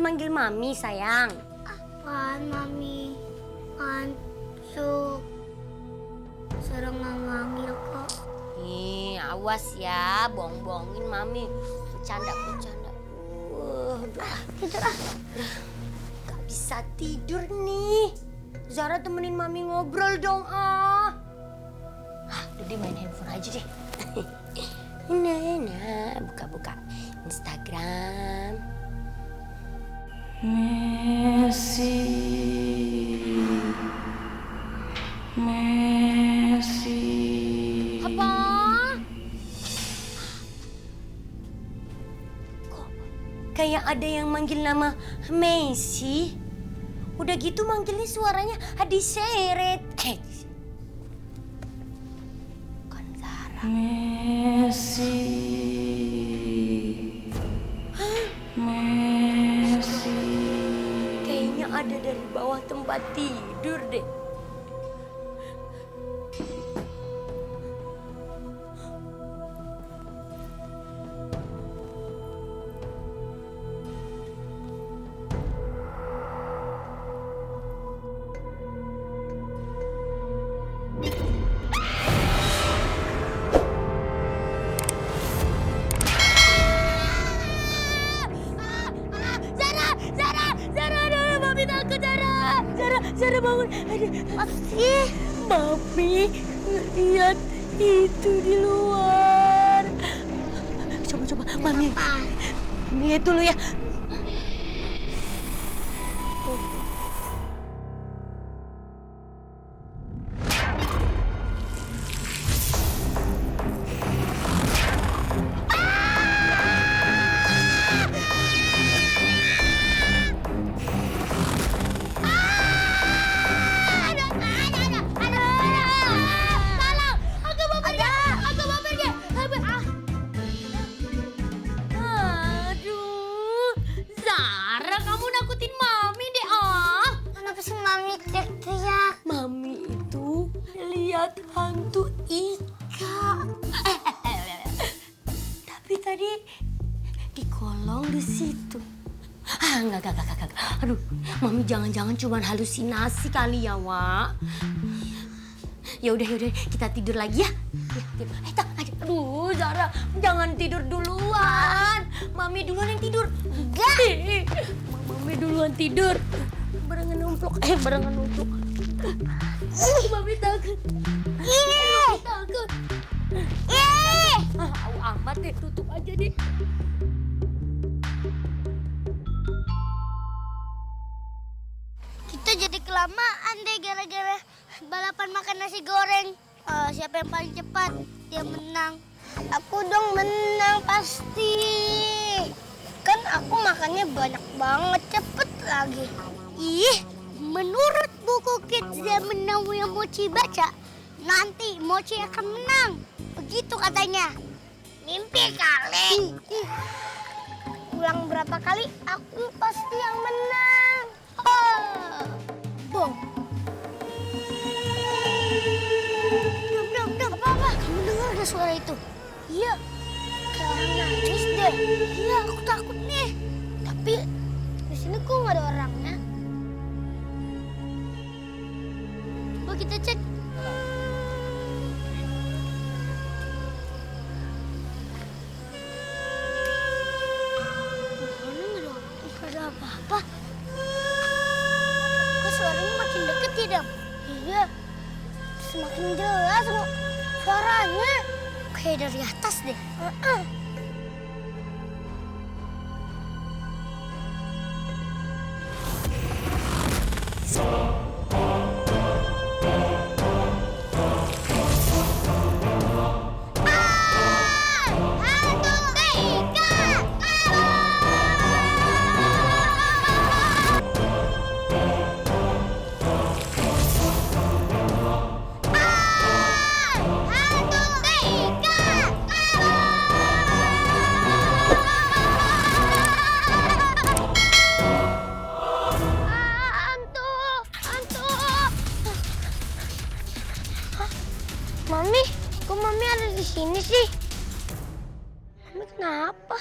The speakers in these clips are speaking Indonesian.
manggil Mami, sayang. Apaan, Mami? Ngantuk. Zara nggak manggil kok. Nih, awas ya, bohong-bohongin Mami. Bercanda. Tidur ah. Gak bisa tidur nih. Zara temenin Mami ngobrol dong, ah. Udah deh, main handphone aja deh. Nah, buka Instagram. Messi. Apa? Kok kayak ada yang manggil nama Messi? Udah gitu manggilnya suaranya diseret. Kan Zara. Messi. Kayaknya ada dari bawah tempat tidur deh. Zara, Mami takut, Zara bangun. Aduh, Mami lihat itu di luar. Coba, Mami lihat dulu ya. Aduh, Zara, kamu nakutin Mami deh, ah. Kenapa sih Mami teriak-teriak? Mami itu lihat hantu Ika. Tapi tadi di kolong di situ. Enggak. Aduh, Mami jangan-jangan cuma halusinasi kali ya, Wak. Ya udah, kita tidur lagi ya. Aduh, Zara, jangan tidur duluan. Mami duluan yang tidur. Enggak. Mami duluan tidur. Barengan numpluk. Mami takut. Takut. Amat deh, tutup aja deh. Kita jadi kelamaan deh gara-gara balapan makan nasi goreng. Siapa yang paling cepat, dia menang. Aku dong menang pasti. Kan aku makannya banyak banget, cepet lagi. Ih, menurut buku Kids Zaman Now yang Mochi baca, nanti Mochi akan menang. Begitu katanya. Mimpi kali. Ulang berapa kali, aku pasti yang menang. Bom. Dam. Apa? Kamu dengar ada suara itu? Iya. Kayak orang nangis deh. Iya, aku takut nih. Tapi di sini kok nggak ada orangnya. Coba kita cek. Nggak ada apa-apa. Kok suaranya makin deket ya, Dam? Iya. Semakin jelas suaranya. Kayak dari atas deh. Mami, kok Mami ada di sini sih? Mami kenapa?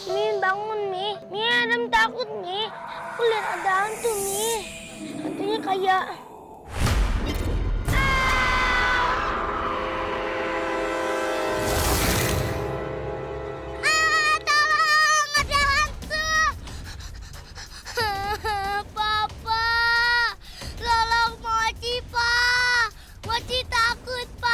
Mi bangun Mi. Mi Adam takut Mi. Aku lihat ada hantu Mi. Hantunya kayak... Tolong, ada hantu. Papa, tolong Mochi, Pak. Mochi takut, Pak.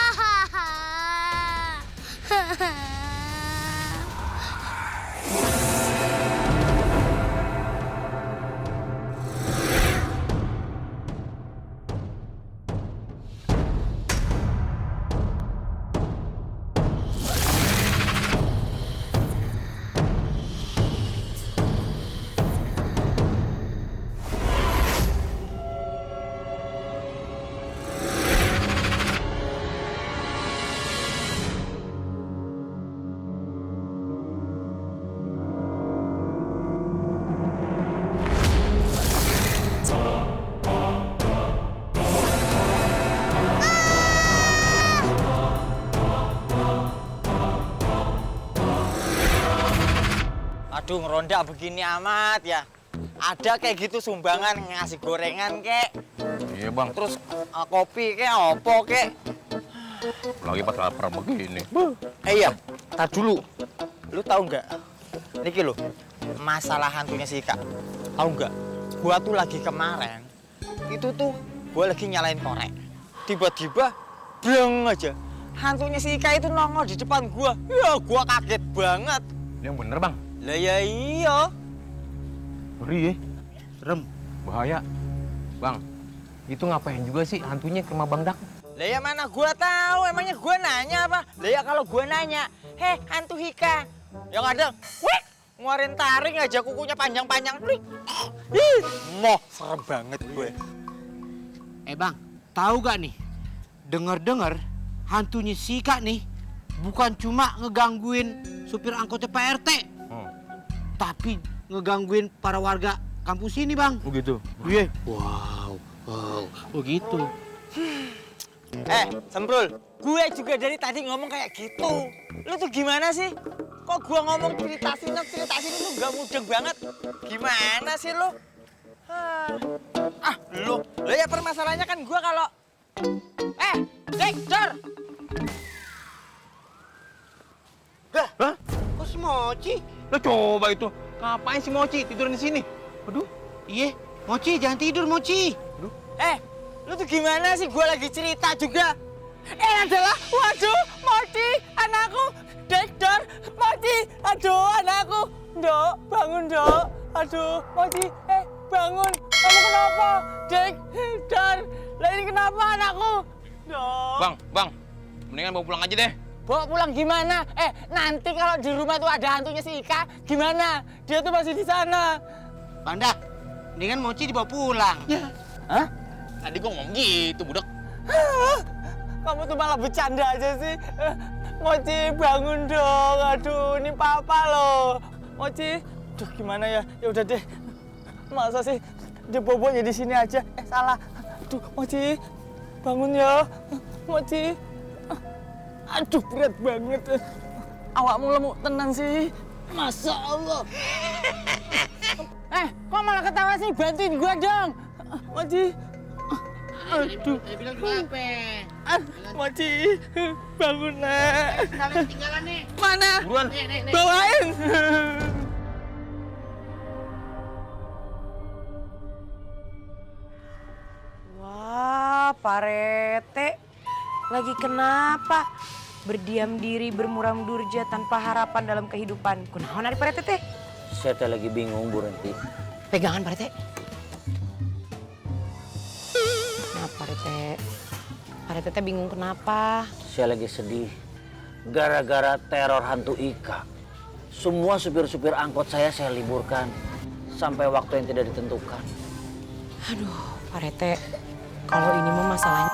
Aduh, ngeronda begini amat ya. Ada kayak gitu sumbangan ngasih gorengan kek. Iya bang. Terus kopi kek, opo kek. Lagi pas lapar begini. Iya, tar dulu. Lu tahu nggak? Niki lo, masalah hantunya si Ika. Tahu nggak? Gua tuh lagi kemarin, itu tuh gua lagi nyalain korek. Tiba-tiba, bleng aja. Hantunya si Ika itu nongol di depan gua. Ya, gua kaget banget. Yang bener bang. Lah ya iya. Ngeri ya. Serem. Bahaya. Bang, itu ngapain juga sih hantunya ke rumah Bang Dak? Lah ya mana gua tahu, emangnya gua nanya apa? Lah ya kalau gua nanya, "Heh, hantu Hika." Yang ada, "Wih, ngeluarin taring aja kukunya panjang-panjang." Ih, moh, serem banget gue. Bang, tahu gak nih? Dengar-dengar hantunya si Kak nih bukan cuma ngegangguin supir angkotnya Pak RT, tapi ngegangguin para warga kampus ini, Bang. Oh gitu. Iya. Wow. Oh gitu. Semprul, gue juga dari tadi ngomong kayak gitu. Lu tuh gimana sih? Kok gua ngomong cerita sini tuh gak mudeng banget? Gimana sih lu? Lu ya permasalahannya kan gua kalau... Dek, Dor! Hah? Kok si Mochi? Lah coba itu. Ngapain si Mochi tiduran di sini? Aduh. Iya, Mochi jangan tidur, Mochi. Lu tuh gimana sih? Gua lagi cerita juga. Adalah, waduh, Mochi, anakku, Dek, Dor, Mochi, aduh, anakku, Dok, bangun, Dok, aduh, Mochi, bangun, kamu kenapa, Dek, Dor, lah ini kenapa anakku, Dok. Bang, mendingan bawa pulang aja deh. Bawa pulang gimana? Nanti kalau di rumah tuh ada hantunya si Ika, gimana? Dia tuh masih di sana. Bang Dak, mendingan Mochi dibawa pulang. Hah? Tadi gua ngomong gitu, budak. Kamu tuh malah bercanda aja sih. Mochi, bangun dong. Aduh, ini papa loh. Mochi, aduh gimana ya? Ya udah deh. Masa sih dia boboknya di sini aja? Salah. Aduh, Mochi, bangun ya. Mochi. Aduh, berat banget. Awakmu lemuk tenan sih. Masya Allah. Kok malah ketawa sih? Bantuin gua dong. Mochi. Aduh. Bilang kenapa? Mochi, bangun nak. Kalian ketinggalan nih. Mana? Buruan. Nih. Bawain. Wah, Pak Rete. Lagi kenapa? Berdiam diri bermuram durja tanpa harapan dalam kehidupan. Kunaon ari Pak Rete teh? Saya teh lagi bingung, Bu Renti. Pegangan Pak Rete. Kenapa Pak Rete? Pak Rete teh bingung kenapa? Saya lagi sedih. Gara-gara teror hantu Ika. Semua supir-supir angkot saya liburkan. Sampai waktu yang tidak ditentukan. Aduh, Pak Rete. Kalau ini mah masalahnya